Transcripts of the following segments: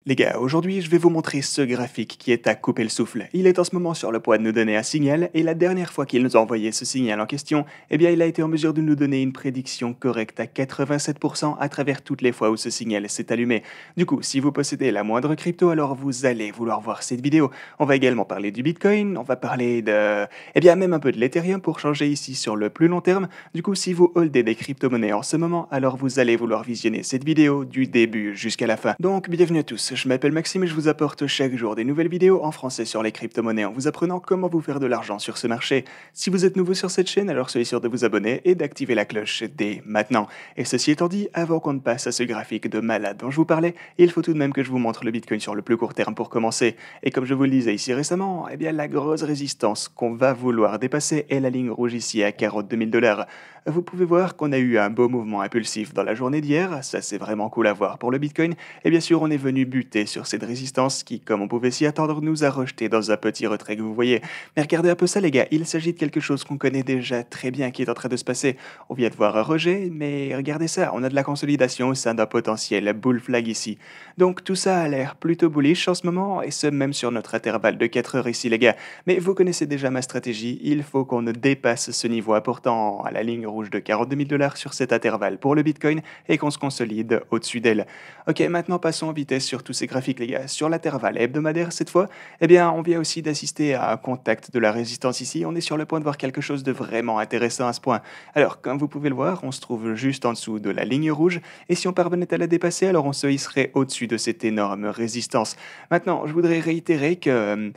Les gars, aujourd'hui je vais vous montrer ce graphique qui est à couper le souffle. Il est en ce moment sur le point de nous donner un signal et la dernière fois qu'il nous a envoyé ce signal en question, eh bien il a été en mesure de nous donner une prédiction correcte à 87% à travers toutes les fois où ce signal s'est allumé. Du coup, si vous possédez la moindre crypto, alors vous allez vouloir voir cette vidéo. On va également parler du Bitcoin, on va parler de... eh bien même un peu de l'Ethereum pour changer ici sur le plus long terme. Du coup, si vous holdez des crypto-monnaies en ce moment, alors vous allez vouloir visionner cette vidéo du début jusqu'à la fin. Donc bienvenue à tous. Je m'appelle Maxime et je vous apporte chaque jour des nouvelles vidéos en français sur les crypto-monnaies en vous apprenant comment vous faire de l'argent sur ce marché. Si vous êtes nouveau sur cette chaîne, alors soyez sûr de vous abonner et d'activer la cloche dès maintenant. Et ceci étant dit, avant qu'on ne passe à ce graphique de malade dont je vous parlais, il faut tout de même que je vous montre le Bitcoin sur le plus court terme pour commencer. Et comme je vous le disais ici récemment, eh bien la grosse résistance qu'on va vouloir dépasser est la ligne rouge ici à 42 000 $. Vous pouvez voir qu'on a eu un beau mouvement impulsif dans la journée d'hier, ça c'est vraiment cool à voir pour le Bitcoin, et bien sûr on est venu buter sur cette résistance qui, comme on pouvait s'y attendre, nous a rejeté dans un petit retrait que vous voyez. Mais regardez un peu ça les gars, il s'agit de quelque chose qu'on connaît déjà très bien qui est en train de se passer. On vient de voir un rejet, mais regardez ça, on a de la consolidation au sein d'un potentiel bull flag ici. Donc tout ça a l'air plutôt bullish en ce moment, et ce même sur notre intervalle de 4 heures ici les gars. Mais vous connaissez déjà ma stratégie, il faut qu'on ne dépasse ce niveau important à la ligne rouge de 42 000 $ sur cet intervalle pour le Bitcoin et qu'on se consolide au-dessus d'elle. Ok, maintenant passons en vitesse sur tous ces graphiques les gars. Sur l'intervalle hebdomadaire cette fois, eh bien on vient aussi d'assister à un contact de la résistance ici. On est sur le point de voir quelque chose de vraiment intéressant à ce point. Alors comme vous pouvez le voir, on se trouve juste en dessous de la ligne rouge et si on parvenait à la dépasser, alors on se hisserait au-dessus de cette énorme résistance. Maintenant, je voudrais réitérer que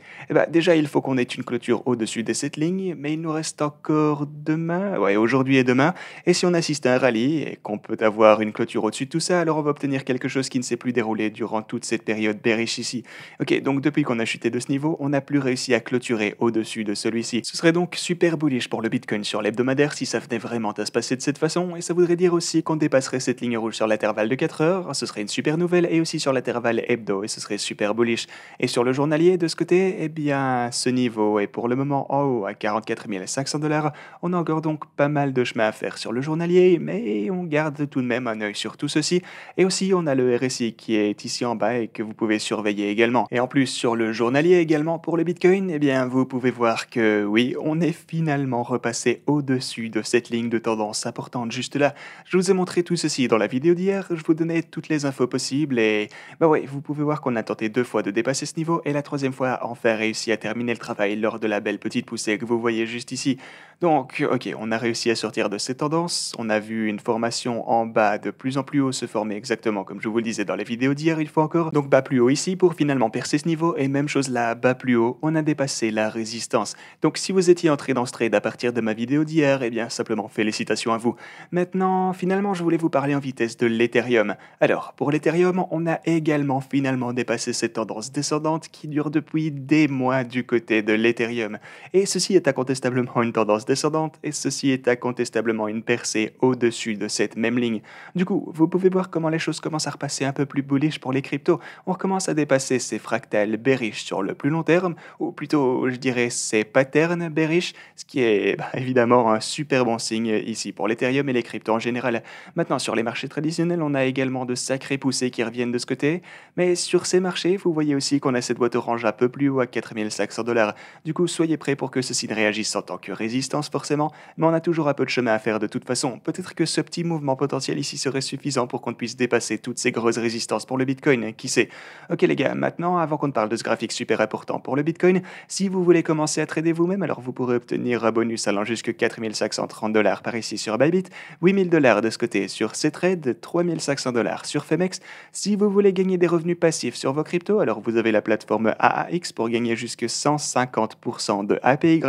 déjà il faut qu'on ait une clôture au-dessus de cette ligne, mais il nous reste encore demain, ouais aujourd'hui et demain, et si on assiste à un rallye et qu'on peut avoir une clôture au-dessus de tout ça, alors on va obtenir quelque chose qui ne s'est plus déroulé durant toute cette période bearish ici. Ok, donc depuis qu'on a chuté de ce niveau, on n'a plus réussi à clôturer au-dessus de celui-ci. Ce serait donc super bullish pour le Bitcoin sur l'hebdomadaire si ça venait vraiment à se passer de cette façon, et ça voudrait dire aussi qu'on dépasserait cette ligne rouge sur l'intervalle de 4 heures, ce serait une super nouvelle, et aussi sur l'intervalle hebdo, et ce serait super bullish. Et sur le journalier de ce côté, eh bien ce niveau est pour le moment en haut à 44 500 $. On a encore donc pas mal de chemin à faire sur le journalier, mais on garde tout de même un œil sur tout ceci. Et aussi, on a le RSI qui est ici en bas et que vous pouvez surveiller également. Et en plus, sur le journalier également pour le Bitcoin, eh bien, vous pouvez voir que oui, on est finalement repassé au-dessus de cette ligne de tendance importante juste là. Je vous ai montré tout ceci dans la vidéo d'hier, je vous donnais toutes les infos possibles et bah ouais, vous pouvez voir qu'on a tenté 2 fois de dépasser ce niveau et la 3e fois enfin réussi à terminer le travail lors de la belle petite poussée que vous voyez juste ici. Donc, ok, on a réussi à sortir de cette tendance, on a vu une formation en bas de plus en plus haut se former exactement comme je vous le disais dans les vidéos d'hier une fois encore, donc bas plus haut ici pour finalement percer ce niveau, et même chose là, bas plus haut, on a dépassé la résistance. Donc si vous étiez entré dans ce trade à partir de ma vidéo d'hier, eh bien simplement félicitations à vous. Maintenant, finalement, je voulais vous parler en vitesse de l'Ethereum. Alors, pour l'Ethereum, on a également finalement dépassé cette tendance descendante qui dure depuis des mois du côté de l'Ethereum. Et ceci est incontestablement une tendance descendante, et ceci est incontestablement une percée au-dessus de cette même ligne. Du coup, vous pouvez voir comment les choses commencent à repasser un peu plus bullish pour les cryptos. On recommence à dépasser ces fractales bearish sur le plus long terme, ou plutôt, je dirais, ces patterns bearish, ce qui est évidemment un super bon signe ici pour l'Ethereum et les cryptos en général. Maintenant, sur les marchés traditionnels, on a également de sacrées poussées qui reviennent de ce côté, mais sur ces marchés, vous voyez aussi qu'on a cette boîte orange un peu plus haut à 4 500 $. Du coup, soyez prêts pour que ceci ne réagisse en tant que résistance forcément, mais on a toujours un peu de chemin à faire de toute façon. Peut-être que ce petit mouvement potentiel ici serait suffisant pour qu'on puisse dépasser toutes ces grosses résistances pour le Bitcoin, qui sait. Ok les gars, maintenant, avant qu'on ne parle de ce graphique super important pour le Bitcoin, si vous voulez commencer à trader vous-même, alors vous pourrez obtenir un bonus allant jusqu'à 4 530 $ par ici sur Bybit, 8 000 $ de ce côté sur Ctrade, 3 500 $ sur Femex. Si vous voulez gagner des revenus passifs sur vos cryptos, alors vous avez la plateforme AAX pour gagner jusque 150% de APY.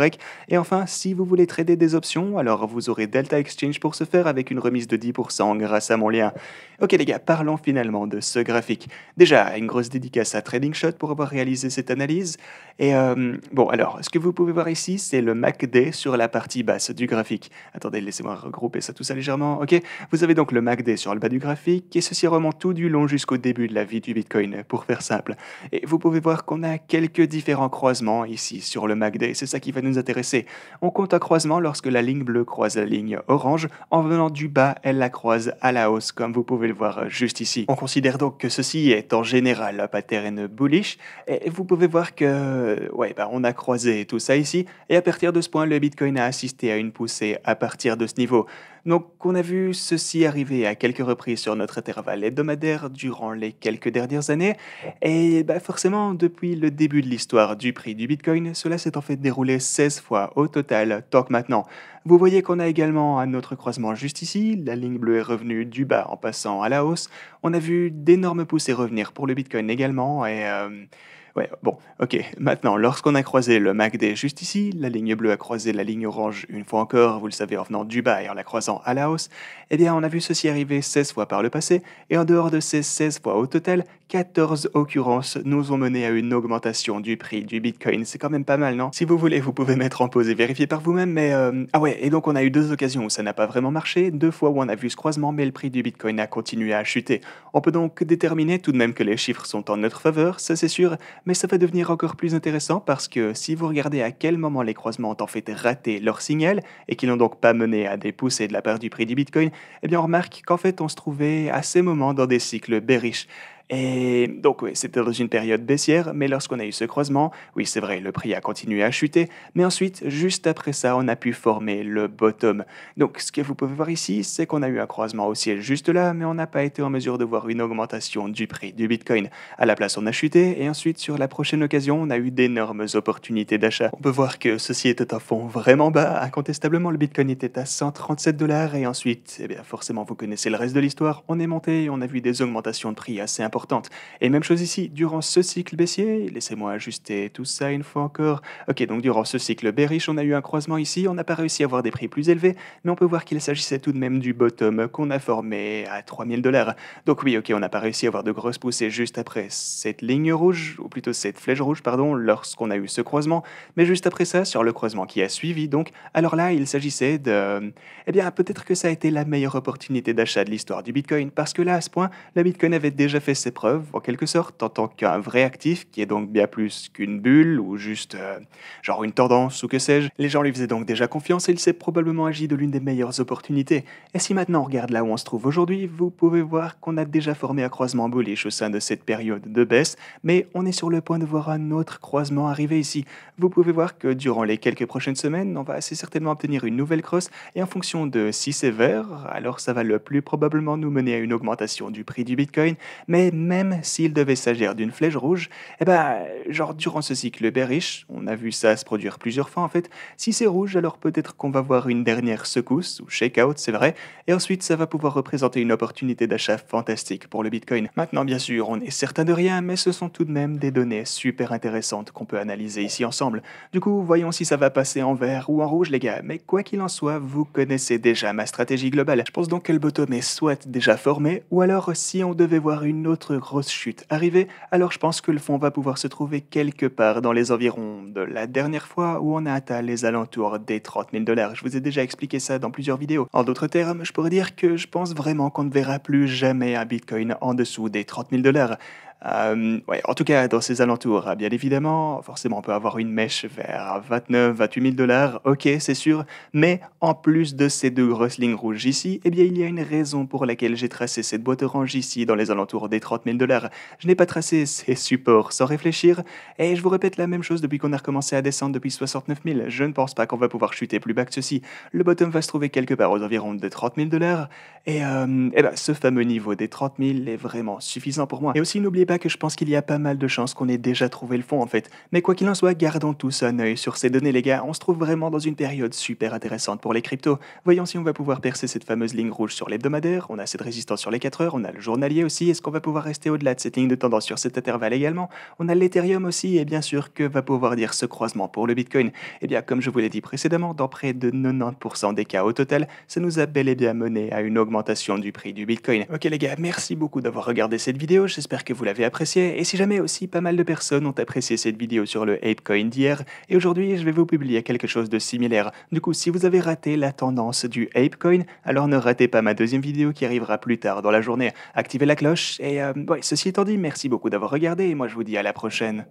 Et enfin, si vous voulez trader des options, alors vous aurez Delta Exchange pour ce faire avec une remise de 10% grâce à mon lien. Ok les gars, parlons finalement de ce graphique. Déjà, une grosse dédicace à Trading Shot pour avoir réalisé cette analyse. Et bon, alors, ce que vous pouvez voir ici, c'est le MACD sur la partie basse du graphique. Attendez, laissez-moi regrouper ça tout ça légèrement. Ok, vous avez donc le MACD sur le bas du graphique et ceci remonte tout du long jusqu'au début de la vie du Bitcoin, pour faire simple. Et vous pouvez voir qu'on a quelques différents croisements ici sur le MACD, c'est ça qui va nous intéresser. On compte un croisement lorsque la ligne bleue croise la ligne orange. En venant du bas, elle la croise à la hausse, comme vous pouvez le voir juste ici. On considère donc que ceci est en général un pattern bullish. Et vous pouvez voir que, on a croisé tout ça ici. Et à partir de ce point, le Bitcoin a assisté à une poussée à partir de ce niveau. Donc, on a vu ceci arriver à quelques reprises sur notre intervalle hebdomadaire durant les quelques dernières années. Et forcément, depuis le début de l'histoire du prix du Bitcoin, cela s'est en fait déroulé 16 fois au total, tant que maintenant. Vous voyez qu'on a également un autre croisement juste ici. La ligne bleue est revenue du bas en passant à la hausse. On a vu d'énormes poussées revenir pour le Bitcoin également. Et ouais, bon, ok. Maintenant, lorsqu'on a croisé le MACD juste ici, la ligne bleue a croisé la ligne orange une fois encore, vous le savez, en venant du bas et en la croisant à la hausse, eh bien, on a vu ceci arriver 16 fois par le passé, et en dehors de ces 16 fois au total, 14 occurrences nous ont mené à une augmentation du prix du Bitcoin. C'est quand même pas mal, non? Si vous voulez, vous pouvez mettre en pause et vérifier par vous-même, mais ah ouais, et donc on a eu deux occasions où ça n'a pas vraiment marché, deux fois où on a vu ce croisement, mais le prix du Bitcoin a continué à chuter. On peut donc déterminer tout de même que les chiffres sont en notre faveur, ça c'est sûr, mais ça va devenir encore plus intéressant parce que si vous regardez à quel moment les croisements ont en fait raté leur signal et qui n'ont donc pas mené à des poussées de la part du prix du Bitcoin, eh bien on remarque qu'en fait on se trouvait à ces moments dans des cycles bearish. Et donc oui, c'était dans une période baissière, mais lorsqu'on a eu ce croisement, oui c'est vrai, le prix a continué à chuter, mais ensuite, juste après ça, on a pu former le bottom. Donc ce que vous pouvez voir ici, c'est qu'on a eu un croisement haussier juste là, mais on n'a pas été en mesure de voir une augmentation du prix du Bitcoin. À la place, on a chuté, et ensuite, sur la prochaine occasion, on a eu d'énormes opportunités d'achat. On peut voir que ceci était un fond vraiment bas, incontestablement, le Bitcoin était à 137 $, et ensuite, eh bien forcément, vous connaissez le reste de l'histoire, on est monté et on a vu des augmentations de prix assez importantes. Et même chose ici, durant ce cycle baissier, laissez-moi ajuster tout ça une fois encore. Ok, donc durant ce cycle bearish, on a eu un croisement ici, on n'a pas réussi à avoir des prix plus élevés, mais on peut voir qu'il s'agissait tout de même du bottom qu'on a formé à 3000 $. Donc oui, ok, on n'a pas réussi à avoir de grosses poussées juste après cette ligne rouge, ou plutôt cette flèche rouge, pardon, lorsqu'on a eu ce croisement, mais juste après ça, sur le croisement qui a suivi, donc, alors là, il s'agissait de... Eh bien, peut-être que ça a été la meilleure opportunité d'achat de l'histoire du Bitcoin, parce que là, à ce point, la Bitcoin avait déjà fait ses preuves, en quelque sorte, en tant qu'un vrai actif, qui est donc bien plus qu'une bulle, ou juste, genre une tendance, ou que sais-je. Les gens lui faisaient donc déjà confiance, et il s'est probablement agi de l'une des meilleures opportunités. Et si maintenant on regarde là où on se trouve aujourd'hui, vous pouvez voir qu'on a déjà formé un croisement bullish au sein de cette période de baisse, mais on est sur le point de voir un autre croisement arriver ici. Vous pouvez voir que durant les quelques prochaines semaines, on va assez certainement obtenir une nouvelle crosse, et en fonction de si c'est vert, alors ça va le plus probablement nous mener à une augmentation du prix du Bitcoin, mais même s'il devait s'agir d'une flèche rouge, genre durant ce cycle bearish, on a vu ça se produire plusieurs fois en fait, si c'est rouge, alors peut-être qu'on va voir une dernière secousse, ou shakeout, c'est vrai, et ensuite ça va pouvoir représenter une opportunité d'achat fantastique pour le Bitcoin. Maintenant, bien sûr, on est certain de rien, mais ce sont tout de même des données super intéressantes qu'on peut analyser ici ensemble. Du coup, voyons si ça va passer en vert ou en rouge, les gars, mais quoi qu'il en soit, vous connaissez déjà ma stratégie globale. Je pense donc que le bottom est soit déjà formé, ou alors si on devait voir une autre grosse chute arriver, alors je pense que le fond va pouvoir se trouver quelque part dans les environs de la dernière fois où on a atteint les alentours des 30 000 $. Je vous ai déjà expliqué ça dans plusieurs vidéos. En d'autres termes, je pourrais dire que je pense vraiment qu'on ne verra plus jamais un Bitcoin en dessous des 30 000 $. Ouais, en tout cas, dans ces alentours, bien évidemment, forcément, on peut avoir une mèche vers 29, 28 000 $, ok, c'est sûr, mais en plus de ces deux grosses lignes rouges ici, eh bien, il y a une raison pour laquelle j'ai tracé cette boîte orange ici, dans les alentours des 30 000 $. Je n'ai pas tracé ces supports sans réfléchir, et je vous répète la même chose depuis qu'on a recommencé à descendre depuis 69 000. Je ne pense pas qu'on va pouvoir chuter plus bas que ceci. Le bottom va se trouver quelque part aux environs de 30 000 $, et ce fameux niveau des 30 000 est vraiment suffisant pour moi. Et aussi, n'oubliez pas que je pense qu'il y a pas mal de chances qu'on ait déjà trouvé le fond en fait. Mais quoi qu'il en soit, gardons tous un œil sur ces données les gars, on se trouve vraiment dans une période super intéressante pour les cryptos. Voyons si on va pouvoir percer cette fameuse ligne rouge sur l'hebdomadaire, on a cette résistance sur les 4 heures, on a le journalier aussi, est-ce qu'on va pouvoir rester au-delà de cette ligne de tendance sur cet intervalle également? On a l'Ethereum aussi, et bien sûr que va pouvoir dire ce croisement pour le Bitcoin. Et bien comme je vous l'ai dit précédemment, dans près de 90% des cas au total, ça nous a bel et bien mené à une augmentation du prix du Bitcoin. Ok les gars, merci beaucoup d'avoir regardé cette vidéo, j'espère que vous l'avez appréciée. Et si jamais aussi pas mal de personnes ont apprécié cette vidéo sur le Apecoin d'hier, et aujourd'hui je vais vous publier quelque chose de similaire. Du coup, si vous avez raté la tendance du Apecoin, alors ne ratez pas ma deuxième vidéo qui arrivera plus tard dans la journée. Activez la cloche, et ceci étant dit, merci beaucoup d'avoir regardé, et moi je vous dis à la prochaine.